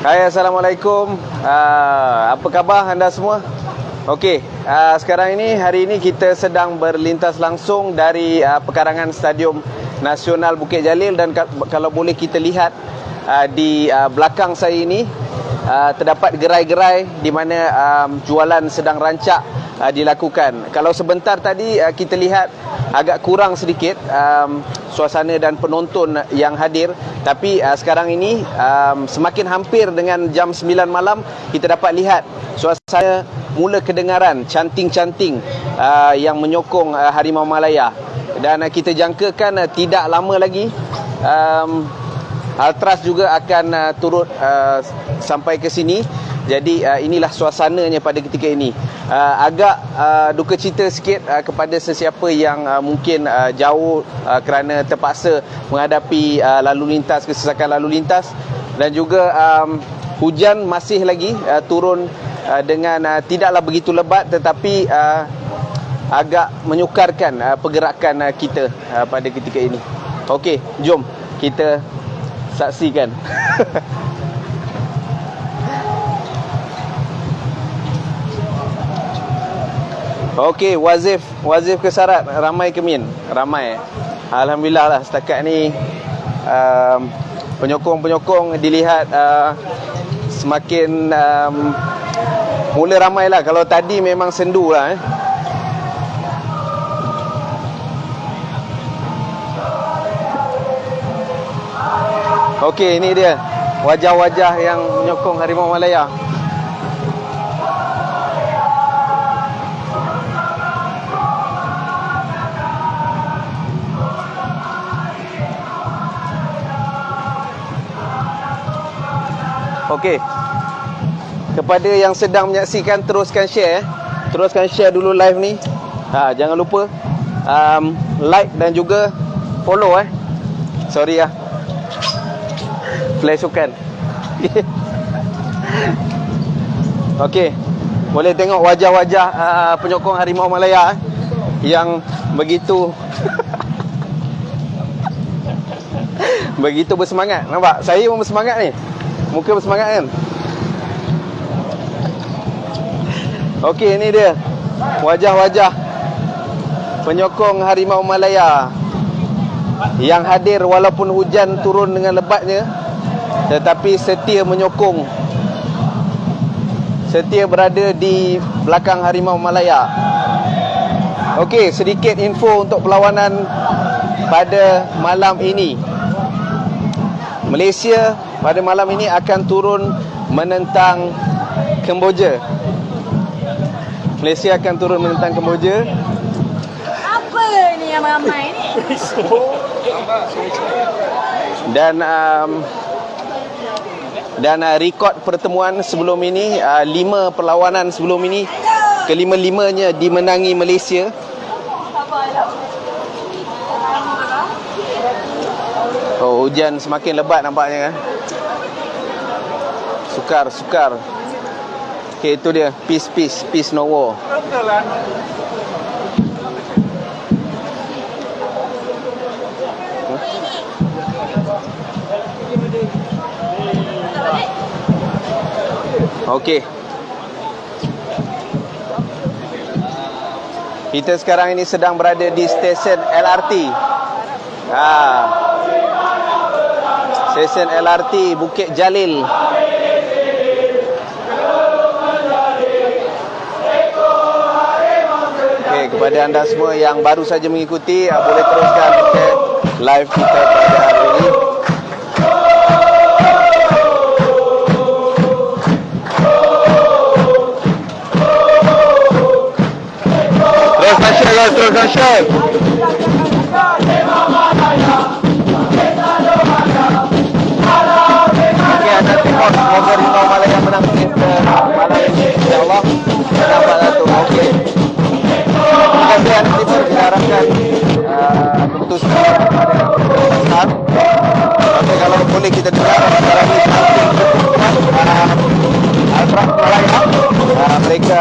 Hai, Assalamualaikum. Apa khabar anda semua? Okey, sekarang ini, hari ini kita sedang berlintas langsung dari pekarangan Stadium Nasional Bukit Jalil. Dan kalau boleh kita lihat di belakang saya ini, terdapat gerai-gerai di mana jualan sedang rancak dilakukan. Kalau sebentar tadi kita lihat agak kurang sedikit suasana dan penonton yang hadir, tapi sekarang ini semakin hampir dengan jam 9 malam, kita dapat lihat suasana mula kedengaran canting-canting yang menyokong Harimau Malaya. Dan kita jangkakan tidak lama lagi Ultras juga akan turut sampai ke sini. Jadi inilah suasananya pada ketika ini. Agak duka cita sikit kepada sesiapa yang mungkin jauh kerana terpaksa menghadapi lalu lintas, kesesakan lalu lintas. Dan juga hujan masih lagi turun dengan tidaklah begitu lebat, tetapi agak menyukarkan pergerakan kita pada ketika ini. Okey, jom kita saksikan. Okey, wazif kesarat ramai ke Min? Ramai. Alhamdulillah lah, setakat ni penyokong-penyokong dilihat semakin mula ramai lah. Kalau tadi memang sendu lah Okey, ini dia wajah-wajah yang menyokong Harimau Malaya. Okey, kepada yang sedang menyaksikan, teruskan share teruskan share dulu live ni. Jangan lupa like dan juga follow Sorry flashukan. Okey, boleh tengok wajah-wajah penyokong Harimau Malaya yang begitu begitu bersemangat. Nampak? Saya pun bersemangat ni. Muka bersemangat kan? Okey, ini dia wajah-wajah penyokong Harimau Malaya yang hadir walaupun hujan turun dengan lebatnya, tetapi setia menyokong, setia berada di belakang Harimau Malaya. Okey, sedikit info untuk perlawanan pada malam ini. Malaysia pada malam ini akan turun menentang Kemboja. Malaysia akan turun menentang Kemboja. Apa ni yang ramai ni? Dan rekod pertemuan sebelum ini, 5 perlawanan sebelum ini, kelima-limanya dimenangi Malaysia. Oh, hujan semakin lebat nampaknya Sukar. Okey, itu dia. Peace no war. Okey, kita sekarang ini sedang berada di stesen LRT. Stesen LRT Bukit Jalil. Okey, kepada anda semua yang baru saja mengikuti, boleh teruskan live kita pada hari ini. Teruskan share. Okey, anda tengok semoga Harimau Malaya menang malam ini, insyaAllah menang 400. Okey, terima kasih Anak Timur. Kita harapkan keputusan besar. Okey, kalau boleh kita dengar sekarang ini Ultras Malaya, mereka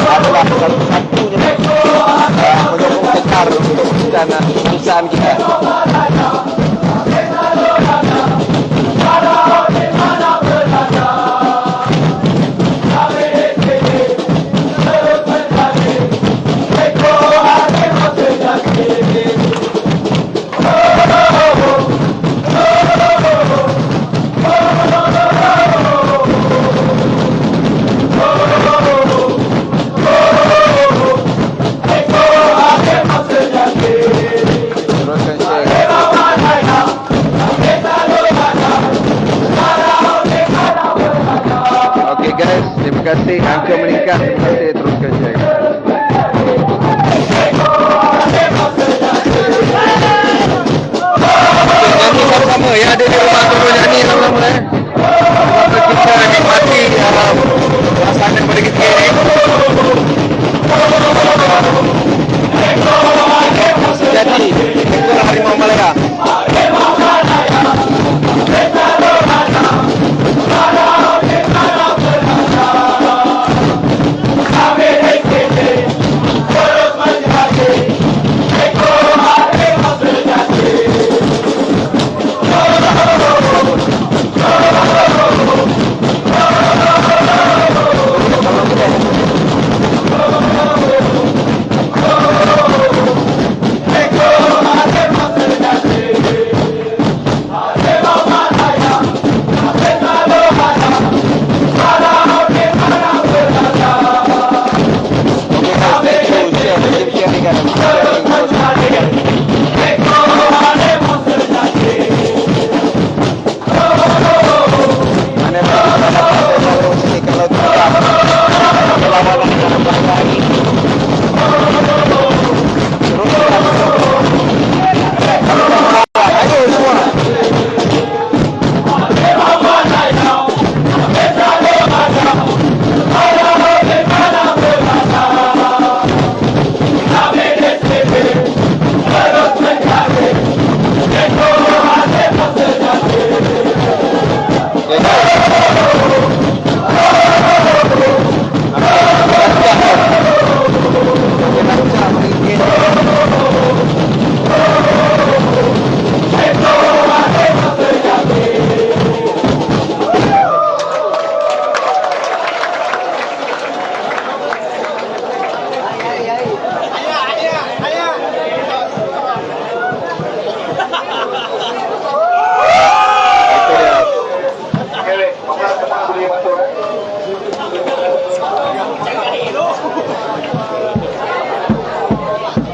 adalah satu-satunya menyokong tekar untuk keputusan kita. Terima kasih. Angka meningkat. Terima kasih. Teruskan share. Nyanyi sama-sama yang ada di rumah, tolong nyanyi sama-sama kita nikmati suasana pada ketika ini. Sejati Ekor Harimau Malaya.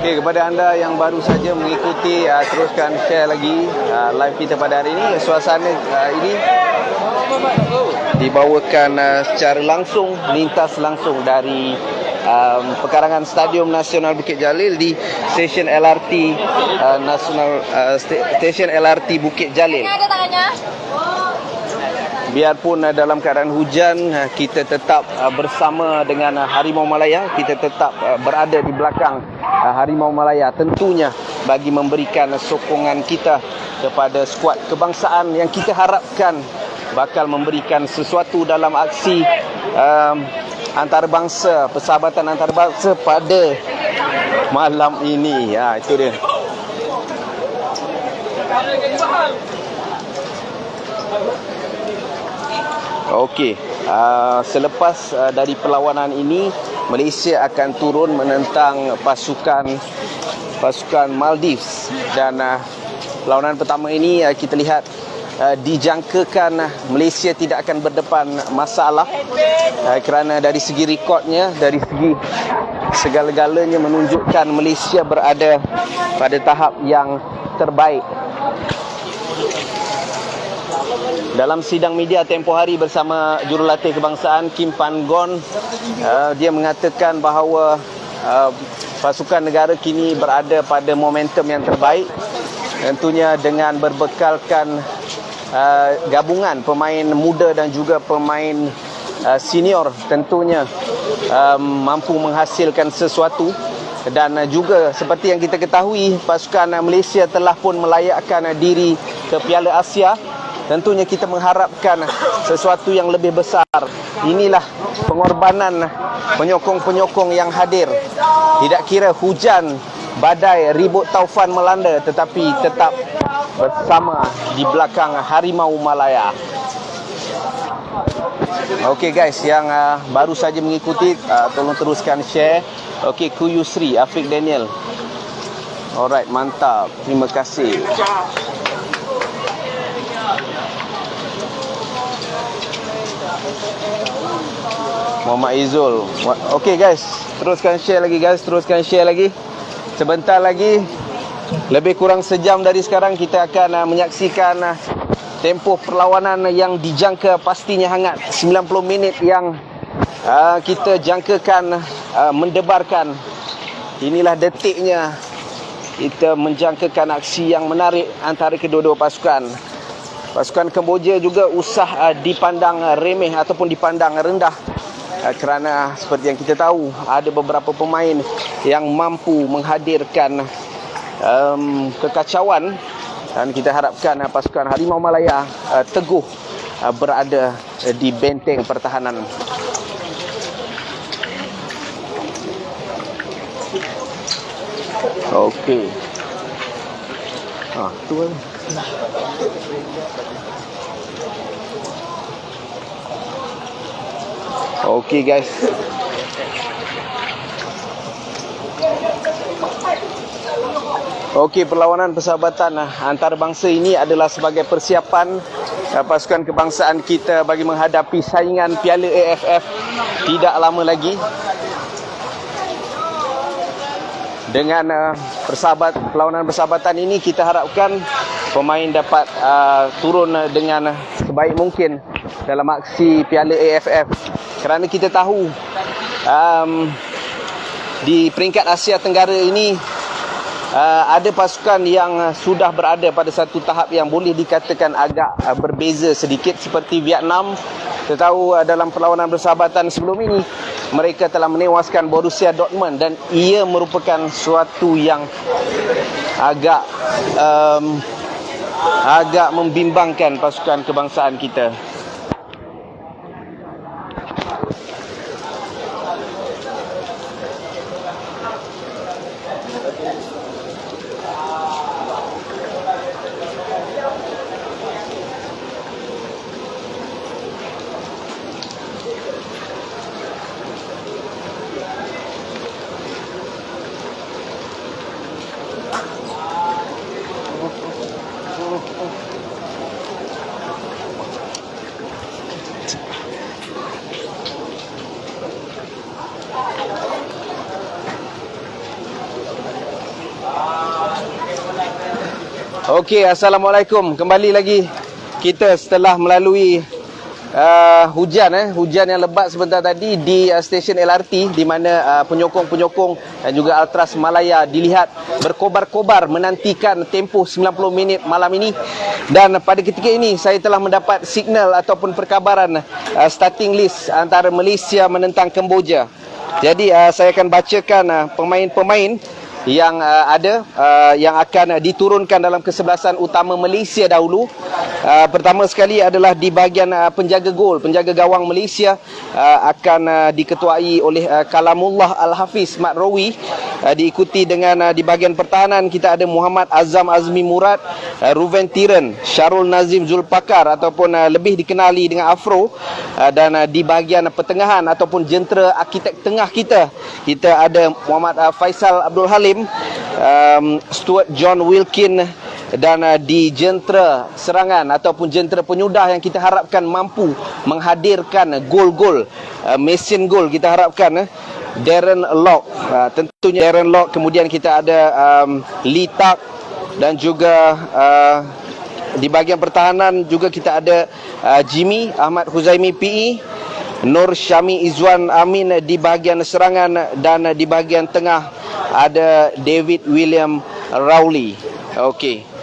Okey, kepada anda yang baru saja mengikuti, teruskan share lagi live kita pada hari ini. Suasana ini dibawakan secara langsung, lintas langsung dari pekarangan Stadium Nasional Bukit Jalil di stesen LRT stesen LRT Bukit Jalil. Ada tangannya. Biarpun dalam keadaan hujan, kita tetap bersama dengan Harimau Malaya. Kita tetap berada di belakang Harimau Malaya. Tentunya bagi memberikan sokongan kita kepada skuad kebangsaan yang kita harapkan bakal memberikan sesuatu dalam aksi antarabangsa, persahabatan antarabangsa pada malam ini. Itu dia. Okey, selepas dari perlawanan ini, Malaysia akan turun menentang pasukan Maldives. Dan perlawanan pertama ini kita lihat dijangkakan Malaysia tidak akan berdepan masalah, kerana dari segi rekodnya, dari segi segala-galanya menunjukkan Malaysia berada pada tahap yang terbaik. Dalam sidang media tempoh hari bersama jurulatih kebangsaan Kim Pan Gon, dia mengatakan bahawa pasukan negara kini berada pada momentum yang terbaik, tentunya dengan berbekalkan gabungan pemain muda dan juga pemain senior, tentunya mampu menghasilkan sesuatu. Dan juga seperti yang kita ketahui, pasukan Malaysia telah pun melayakkan diri ke Piala Asia. Tentunya kita mengharapkan sesuatu yang lebih besar. Inilah pengorbanan penyokong-penyokong yang hadir. Tidak kira hujan, badai, ribut taufan melanda, tetapi tetap bersama di belakang Harimau Malaya. Okey guys, yang baru saja mengikuti, tolong teruskan share. Okey, Ku Yusri, Afiq Daniel. Alright, mantap. Terima kasih. Muhammad Izul. Okey guys, teruskan share lagi guys, teruskan share lagi. Sebentar lagi, lebih kurang sejam dari sekarang, kita akan menyaksikan tempoh perlawanan yang dijangka pastinya hangat. 90 minit yang kita jangkakan mendebarkan. Inilah detiknya kita menjangkakan aksi yang menarik antara kedua-dua pasukan. Pasukan Kemboja juga usah dipandang remeh ataupun dipandang rendah, kerana seperti yang kita tahu ada beberapa pemain yang mampu menghadirkan kekacauan, dan kita harapkan pasukan Harimau Malaya teguh berada di benteng pertahanan. Okey. Tu kan. Okey guys. Okey, perlawanan persahabatan antarabangsa ini adalah sebagai persiapan pasukan kebangsaan kita bagi menghadapi saingan Piala AFF tidak lama lagi. Dengan perlawanan persahabatan ini, kita harapkan pemain dapat turun dengan sebaik mungkin dalam aksi Piala AFF, kerana kita tahu di peringkat Asia Tenggara ini ada pasukan yang sudah berada pada satu tahap yang boleh dikatakan agak berbeza sedikit, seperti Vietnam. Kita tahu dalam perlawanan persahabatan sebelum ini mereka telah menewaskan Borussia Dortmund, dan ia merupakan suatu yang agak membimbangkan pasukan kebangsaan kita. Okey, Assalamualaikum. Kembali lagi kita setelah melalui hujan yang lebat sebentar tadi di stesen LRT, di mana penyokong-penyokong dan juga Ultras Malaya dilihat berkobar-kobar menantikan tempoh 90 minit malam ini. Dan pada ketika ini saya telah mendapat signal ataupun perkabaran starting list antara Malaysia menentang Kemboja. Jadi saya akan bacakan pemain-pemain yang ada yang akan diturunkan dalam kesebelasan utama Malaysia dahulu. Pertama sekali adalah di bahagian penjaga gol, penjaga gawang Malaysia akan diketuai oleh Kalamullah Al-Hafiz Matrawi. Diikuti dengan di bahagian pertahanan kita ada Muhammad Azam Azmi Murad, Ruven Tiren, Syarul Nazim Zulpakar ataupun lebih dikenali dengan Afro. Dan di bahagian pertengahan ataupun jentera arkitek tengah kita ada Muhammad Faisal Abdul Halim, Stuart John Wilkin, dan di jentera serangan ataupun jentera penyudah yang kita harapkan mampu menghadirkan gol-gol, mesin gol, kita harapkan Darren Lock, tentunya Darren Lock. Kemudian kita ada Lee Tak, dan juga di bahagian pertahanan juga kita ada Jimmy Ahmad Huzaimi PE, Nur Syami Izwan Amin di bahagian serangan, dan di bahagian tengah ada David William Rowley. Okey.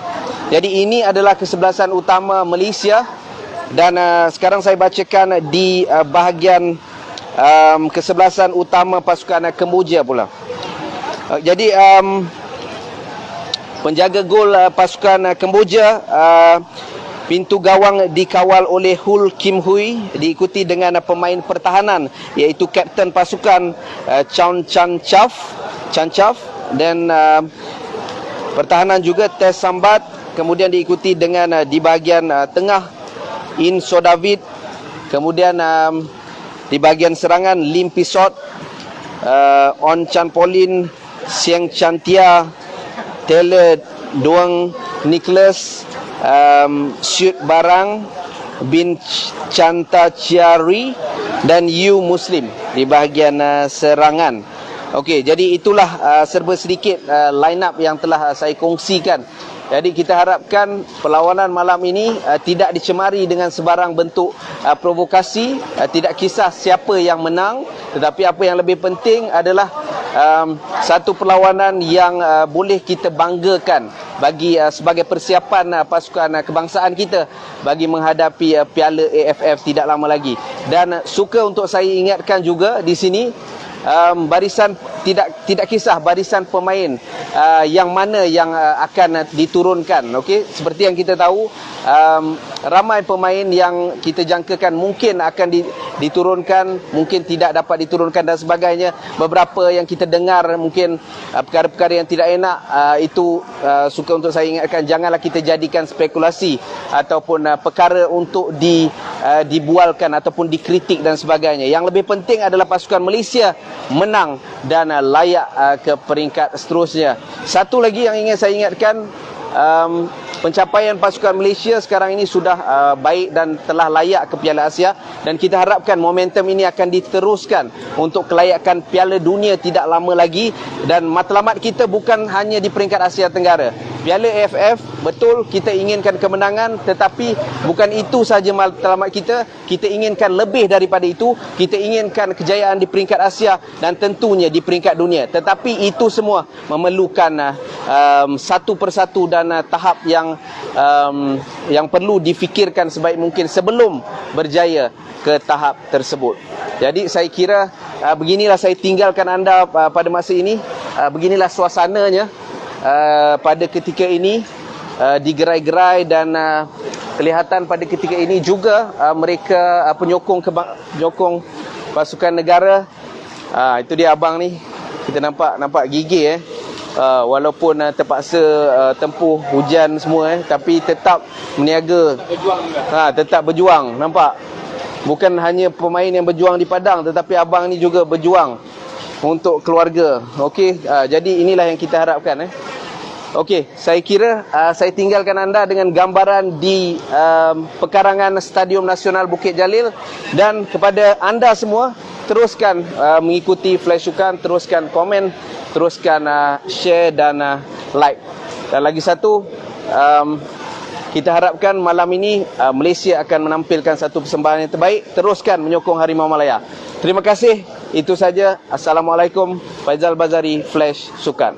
Jadi ini adalah kesebelasan utama Malaysia, dan sekarang saya bacakan di bahagian kesebelasan utama pasukan Kemboja pula. Jadi penjaga gol pasukan Kemboja, pintu gawang dikawal oleh Hul Kim Hui, diikuti dengan pemain pertahanan iaitu kapten pasukan Chan Chaf, dan pertahanan juga Tess Sambat. Kemudian diikuti dengan di bahagian tengah In Sodavid. Kemudian di bahagian serangan Lim Pisot, On Chan Polin, Sieng Chantia, Taylor Doang Nicholas, Syut Barang bin Chanta Chiari, dan Yu Muslim di bahagian serangan. Okey, jadi itulah serba sedikit line up yang telah saya kongsikan Jadi kita harapkan perlawanan malam ini tidak dicemari dengan sebarang bentuk provokasi, tidak kisah siapa yang menang, tetapi apa yang lebih penting adalah satu perlawanan yang boleh kita banggakan bagi sebagai persiapan pasukan kebangsaan kita bagi menghadapi Piala AFF tidak lama lagi. Dan suka untuk saya ingatkan juga di sini, barisan tidak kisah barisan pemain yang mana yang akan diturunkan. Okey, seperti yang kita tahu, ramai pemain yang kita jangkakan mungkin akan diturunkan, mungkin tidak dapat diturunkan dan sebagainya. Beberapa yang kita dengar mungkin perkara-perkara yang tidak enak, itu suka untuk saya ingatkan, janganlah kita jadikan spekulasi ataupun perkara untuk dibualkan ataupun dikritik dan sebagainya. Yang lebih penting adalah pasukan Malaysia menang dan layak ke peringkat seterusnya. Satu lagi yang ingin saya ingatkan, pencapaian pasukan Malaysia sekarang ini sudah baik dan telah layak ke Piala Asia, dan kita harapkan momentum ini akan diteruskan untuk kelayakan Piala Dunia tidak lama lagi. Dan matlamat kita bukan hanya di peringkat Asia Tenggara. Piala AFF, betul kita inginkan kemenangan, tetapi bukan itu sahaja matlamat kita. Kita inginkan lebih daripada itu. Kita inginkan kejayaan di peringkat Asia dan tentunya di peringkat dunia. Tetapi itu semua memerlukan satu persatu dan tahap yang perlu difikirkan sebaik mungkin sebelum berjaya ke tahap tersebut. Jadi saya kira beginilah saya tinggalkan anda pada masa ini. Beginilah suasananya pada ketika ini, digerai-gerai, dan kelihatan pada ketika ini juga mereka penyokong pasukan negara. Itu dia abang ni, kita nampak gigih walaupun terpaksa tempuh hujan semua, tapi tetap meniaga, tetap berjuang. Nampak, bukan hanya pemain yang berjuang di padang, tetapi abang ni juga berjuang untuk keluarga. Okey, jadi inilah yang kita harapkan. Okey, saya kira saya tinggalkan anda dengan gambaran di pekarangan Stadium Nasional Bukit Jalil, dan kepada anda semua, teruskan mengikuti Flash Sukan, teruskan komen, teruskan share dan like. Dan lagi satu, kita harapkan malam ini Malaysia akan menampilkan satu persembahan yang terbaik. Teruskan menyokong Harimau Malaya. Terima kasih. Itu saja. Assalamualaikum. Faizal Bazari, Flash Sukan.